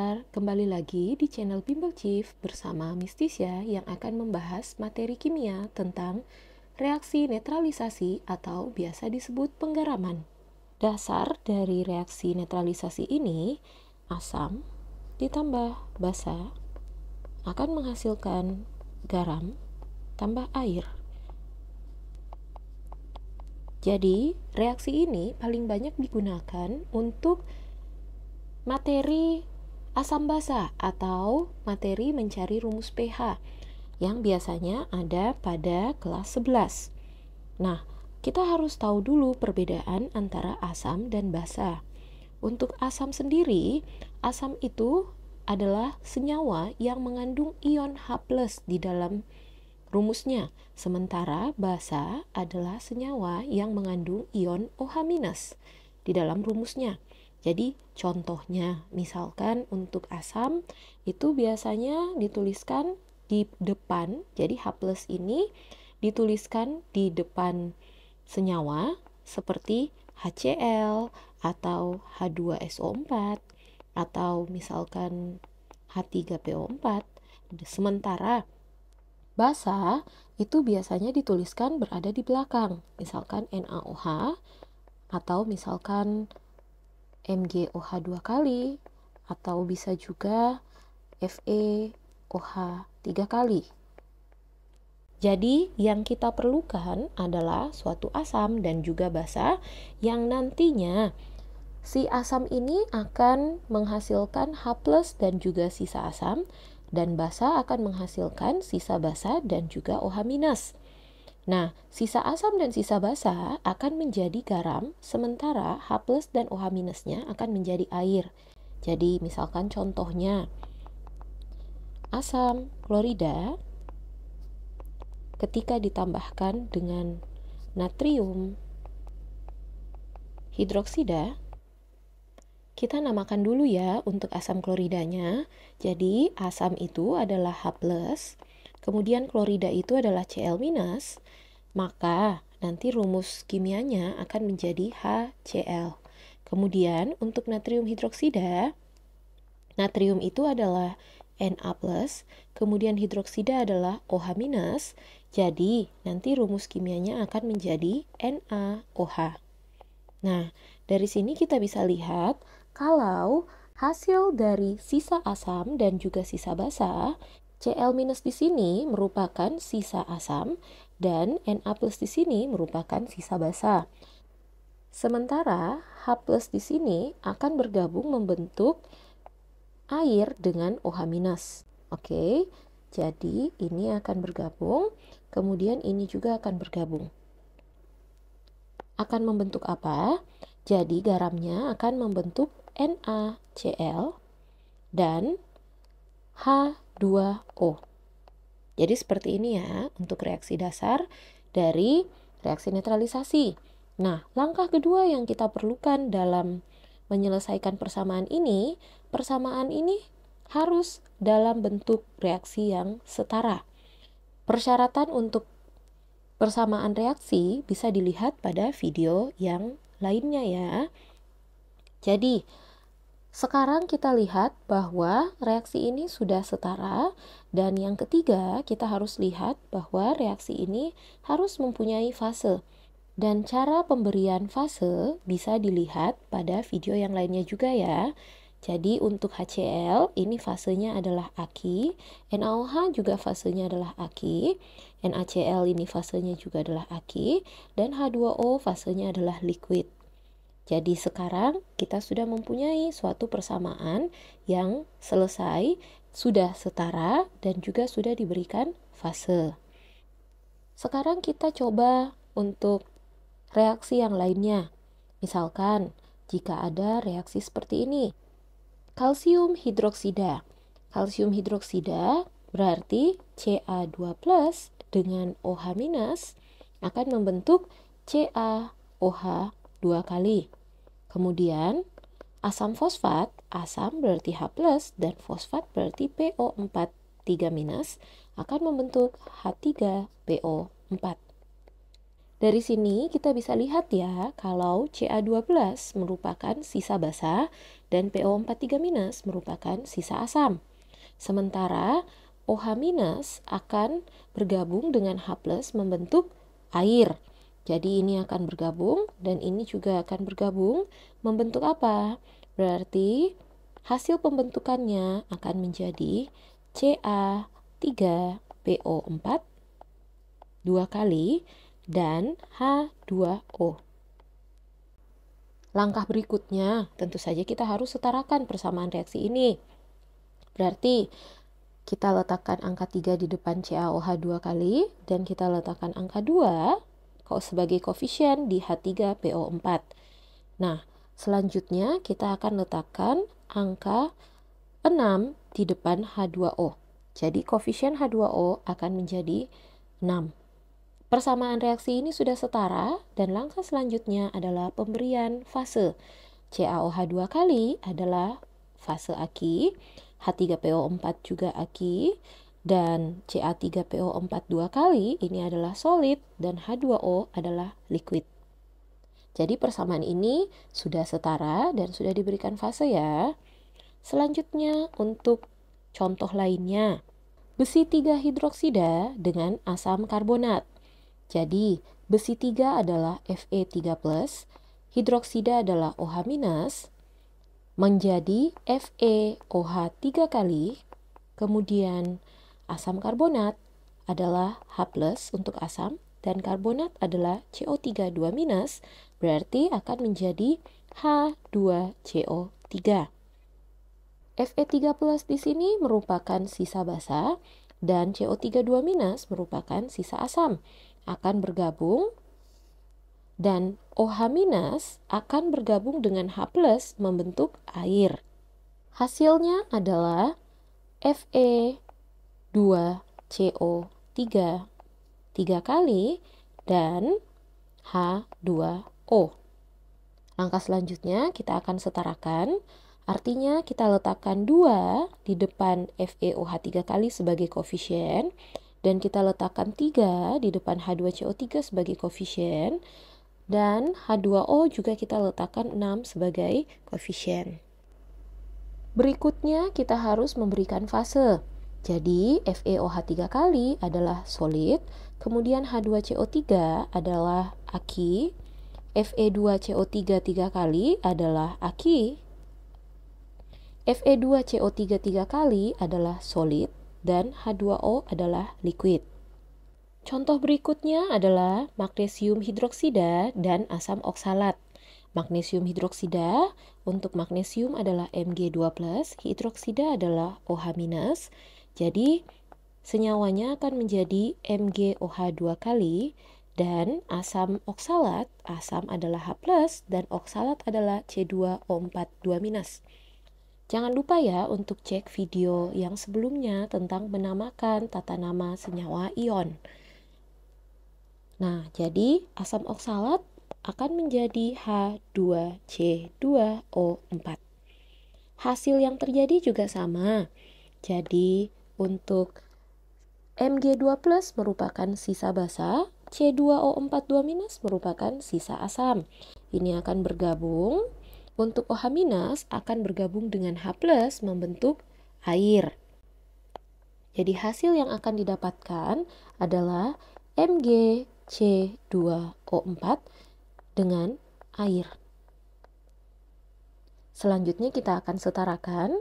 pendengar, kembali lagi di channel Bimbel Chief bersama Mistisya yang akan membahas materi kimia tentang reaksi netralisasi atau biasa disebut penggaraman. Dasar dari reaksi netralisasi ini, asam ditambah basa akan menghasilkan garam tambah air. Jadi, reaksi ini paling banyak digunakan untuk materi asam basa atau materi mencari rumus pH yang biasanya ada pada kelas 11. Nah, kita harus tahu dulu perbedaan antara asam dan basa. Untuk asam sendiri, asam itu adalah senyawa yang mengandung ion H+ di dalam rumusnya, sementara basa adalah senyawa yang mengandung ion OH- di dalam rumusnya. Jadi contohnya, misalkan untuk asam itu biasanya dituliskan di depan, jadi H+ ini dituliskan di depan senyawa seperti HCl atau H2SO4 atau misalkan H3PO4. Sementara basa itu biasanya dituliskan berada di belakang, misalkan NaOH atau misalkan MgOH 2 kali, atau bisa juga FeOH 3 kali. Jadi yang kita perlukan adalah suatu asam dan juga basa yang nantinya si asam ini akan menghasilkan H+ dan juga sisa asam, dan basa akan menghasilkan sisa basa dan juga OH-. Nah, sisa asam dan sisa basa akan menjadi garam, sementara H+ dan OH-nya akan menjadi air. Jadi, misalkan contohnya, asam klorida ketika ditambahkan dengan natrium hidroksida, kita namakan dulu ya untuk asam kloridanya. Jadi asam itu adalah H+, kemudian klorida itu adalah Cl-, maka nanti rumus kimianya akan menjadi HCl. Kemudian untuk natrium hidroksida, natrium itu adalah Na+, kemudian hidroksida adalah OH-. Jadi nanti rumus kimianya akan menjadi NaOH. Nah, dari sini kita bisa lihat kalau hasil dari sisa asam dan juga sisa basa, Cl- di sini merupakan sisa asam dan Na+ di sini merupakan sisa basa. Sementara H+ di sini akan bergabung membentuk air dengan OH-. Oke, jadi ini akan bergabung, kemudian ini juga akan bergabung. Akan membentuk apa? Jadi garamnya akan membentuk NaCl dan H2O. Jadi seperti ini ya untuk reaksi dasar dari reaksi netralisasi. Nah, langkah kedua yang kita perlukan dalam menyelesaikan persamaan ini harus dalam bentuk reaksi yang setara. Persyaratan untuk persamaan reaksi bisa dilihat pada video yang lainnya ya. Jadi, sekarang kita lihat bahwa reaksi ini sudah setara, dan yang ketiga kita harus lihat bahwa reaksi ini harus mempunyai fase. Dan cara pemberian fase bisa dilihat pada video yang lainnya juga ya. Jadi untuk HCl ini fasenya adalah aki, NaOH juga fasenya adalah aki, NaCl ini fasenya juga adalah aki, dan H2O fasenya adalah liquid. Jadi sekarang kita sudah mempunyai suatu persamaan yang selesai, sudah setara, dan juga sudah diberikan fase. Sekarang kita coba untuk reaksi yang lainnya. Misalkan jika ada reaksi seperti ini. Kalsium hidroksida. Kalsium hidroksida berarti Ca2+ dengan OH- akan membentuk CaOH 2 kali. Kemudian asam fosfat, asam berarti H+ dan fosfat berarti PO4 3- akan membentuk H3PO4. Dari sini kita bisa lihat ya, kalau Ca12 merupakan sisa basa dan PO43- merupakan sisa asam. Sementara OH- akan bergabung dengan H+ membentuk air. Jadi ini akan bergabung dan ini juga akan bergabung membentuk apa? Berarti hasil pembentukannya akan menjadi Ca3PO4 2 kali dan H2O. Langkah berikutnya, tentu saja kita harus setarakan persamaan reaksi ini. Berarti kita letakkan angka 3 di depan CaOH 2 kali dan kita letakkan angka 2 sebagai koefisien di H3PO4. Nah, selanjutnya kita akan letakkan angka 6 di depan H2O. Jadi koefisien H2O akan menjadi 6. Persamaan reaksi ini sudah setara dan langkah selanjutnya adalah pemberian fase. CaOH 2 kali adalah fase aki, H3PO4 juga aki, dan Ca3PO4 2 kali ini adalah solid dan H2O adalah liquid. Jadi persamaan ini sudah setara dan sudah diberikan fase ya. Selanjutnya untuk contoh lainnya, besi 3 hidroksida dengan asam karbonat. Jadi, besi 3 adalah Fe3+, hidroksida adalah OH-, menjadi FeOH 3 kali, kemudian asam karbonat adalah H+ untuk asam, dan karbonat adalah CO3 2-, berarti akan menjadi H2CO3. Fe3+ di sini merupakan sisa basa, dan CO3 2- merupakan sisa asam. Akan bergabung dan OH- akan bergabung dengan H+ membentuk air. Hasilnya adalah Fe2CO3 3 kali dan H2O. Langkah selanjutnya kita akan setarakan, artinya kita letakkan 2 di depan FeOH 3 kali sebagai koefisien, dan kita letakkan 3 di depan H2CO3 sebagai koefisien, dan H2O juga kita letakkan 6 sebagai koefisien. Berikutnya kita harus memberikan fase. Jadi FeOH 3 kali adalah solid, kemudian H2CO3 adalah aki, Fe2CO3 3 kali adalah aki, Fe2CO3 3 kali adalah solid, dan H2O adalah liquid. Contoh berikutnya adalah magnesium hidroksida dan asam oksalat. Magnesium hidroksida, untuk magnesium adalah Mg2+, hidroksida adalah OH-. Jadi, senyawanya akan menjadi MgOH 2 kali, dan asam oksalat, asam adalah H+, dan oksalat adalah C2O4 2-. Jangan lupa ya untuk cek video yang sebelumnya tentang menamakan tata nama senyawa ion. Nah, jadi asam oksalat akan menjadi H2C2O4. Hasil yang terjadi juga sama. Jadi, untuk Mg2+ merupakan sisa basa, C2O4 2- merupakan sisa asam. Ini akan bergabung. Untuk OH- akan bergabung dengan H+ membentuk air. Jadi hasil yang akan didapatkan adalah MgC2O4 dengan air. Selanjutnya kita akan setarakan.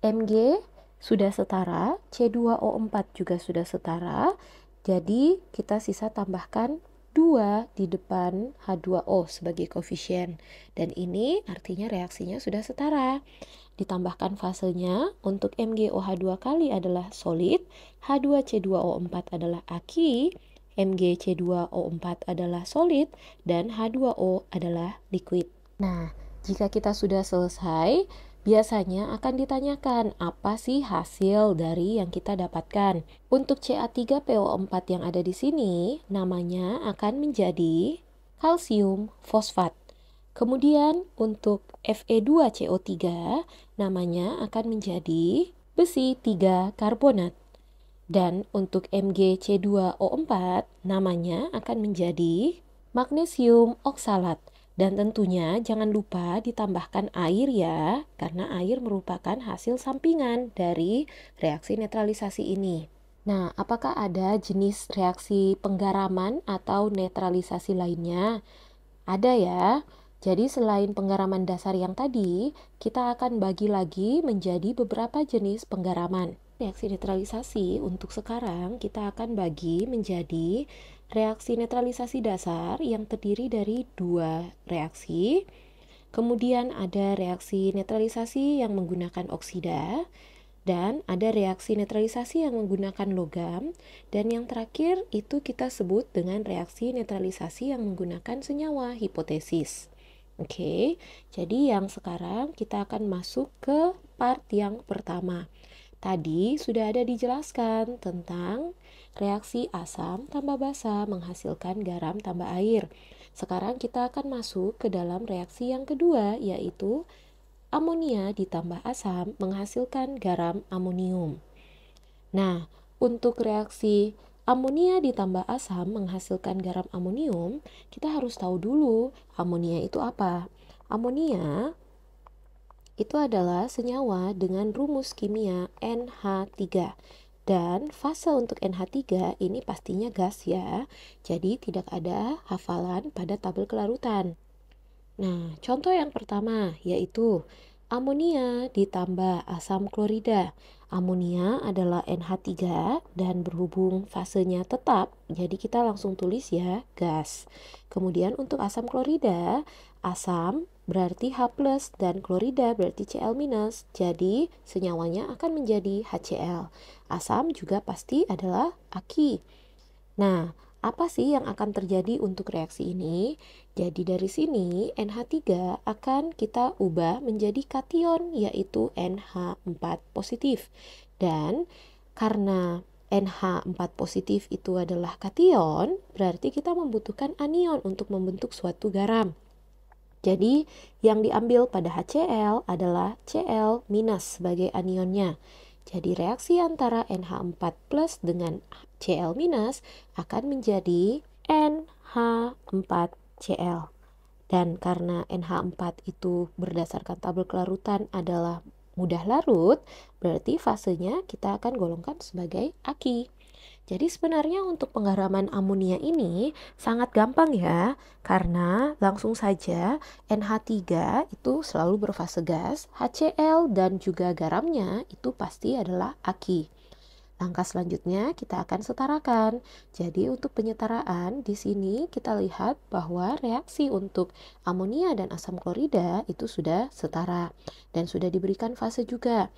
Mg sudah setara, C2O4 juga sudah setara. Jadi kita sisa tambahkan 2 di depan H2O sebagai koefisien. Dan ini artinya reaksinya sudah setara. Ditambahkan fasenya, untuk MgOH 2 kali adalah solid, H2C2O4 adalah aki, MgC2O4 adalah solid, dan H2O adalah liquid. Nah, jika kita sudah selesai, biasanya akan ditanyakan apa sih hasil dari yang kita dapatkan. Untuk Ca3PO4 yang ada di sini, namanya akan menjadi kalsium fosfat. Kemudian untuk Fe2CO3, namanya akan menjadi besi 3 karbonat. Dan untuk MgC2O4, namanya akan menjadi magnesium oksalat. Dan tentunya jangan lupa ditambahkan air ya, karena air merupakan hasil sampingan dari reaksi netralisasi ini. Nah, apakah ada jenis reaksi penggaraman atau netralisasi lainnya? Ada ya. Jadi selain penggaraman dasar yang tadi, kita akan bagi lagi menjadi beberapa jenis penggaraman. Reaksi netralisasi untuk sekarang kita akan bagi menjadi reaksi netralisasi dasar yang terdiri dari 2 reaksi. Kemudian ada reaksi netralisasi yang menggunakan oksida, dan ada reaksi netralisasi yang menggunakan logam, dan yang terakhir itu kita sebut dengan reaksi netralisasi yang menggunakan senyawa hipotesis. Oke, jadi yang sekarang kita akan masuk ke part yang pertama. Tadi sudah ada dijelaskan tentang reaksi asam tambah basa menghasilkan garam tambah air. Sekarang kita akan masuk ke dalam reaksi yang kedua, yaitu amonia ditambah asam menghasilkan garam amonium. Nah, untuk reaksi amonia ditambah asam menghasilkan garam amonium, kita harus tahu dulu amonia itu apa. Amonia itu adalah senyawa dengan rumus kimia NH3. Dan fase untuk NH3 ini pastinya gas ya, jadi tidak ada hafalan pada tabel kelarutan. Nah, contoh yang pertama yaitu amonia ditambah asam klorida. Amonia adalah NH3 dan berhubung fasenya tetap, jadi kita langsung tulis ya, gas. Kemudian untuk asam klorida, asam berarti H+ dan klorida berarti Cl-, jadi senyawanya akan menjadi HCl. Asam juga pasti adalah aki. Nah, apa sih yang akan terjadi untuk reaksi ini? Jadi dari sini NH3 akan kita ubah menjadi kation, yaitu NH4 positif. Dan karena NH4 positif itu adalah kation, berarti kita membutuhkan anion untuk membentuk suatu garam. Jadi yang diambil pada HCl adalah Cl- sebagai anionnya. Jadi reaksi antara NH4+ dengan Cl- akan menjadi NH4Cl. Dan karena NH4 itu berdasarkan tabel kelarutan adalah mudah larut, berarti fasenya kita akan golongkan sebagai aki. Jadi sebenarnya untuk penggaraman amonia ini sangat gampang ya, karena langsung saja NH3 itu selalu berfase gas, HCl dan juga garamnya itu pasti adalah aki. Langkah selanjutnya kita akan setarakan. Jadi untuk penyetaraan di sini kita lihat bahwa reaksi untuk amonia dan asam klorida itu sudah setara dan sudah diberikan fase juga.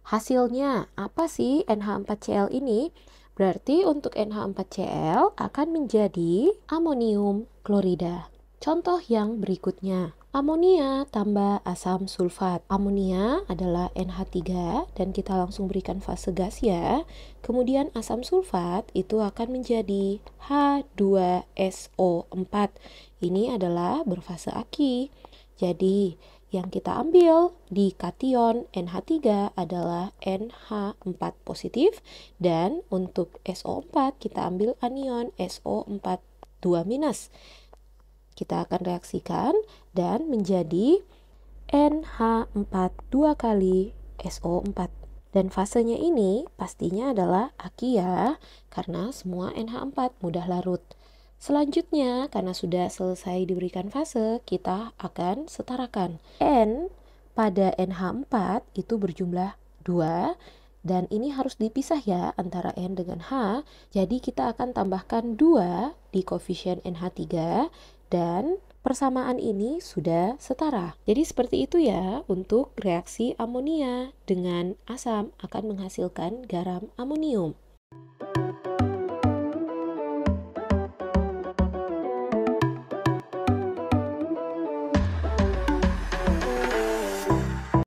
Hasilnya apa sih NH4Cl ini? Berarti untuk NH4Cl akan menjadi amonium klorida. Contoh yang berikutnya, amonia tambah asam sulfat. Amonia adalah NH3 dan kita langsung berikan fase gas ya. Kemudian asam sulfat itu akan menjadi H2SO4. Ini adalah berfase aki. Jadi yang kita ambil di kation NH3 adalah NH4 positif, dan untuk SO4 kita ambil anion SO4 2-. Kita akan reaksikan dan menjadi NH4 2 kali SO4. Dan fasenya ini pastinya adalah aki ya, karena semua NH4 mudah larut. Selanjutnya, karena sudah selesai diberikan fase, kita akan setarakan. N pada NH4 itu berjumlah 2, dan ini harus dipisah ya antara N dengan H. Jadi kita akan tambahkan 2 di koefisien NH3, dan persamaan ini sudah setara. Jadi seperti itu ya untuk reaksi amonia dengan asam akan menghasilkan garam amonium.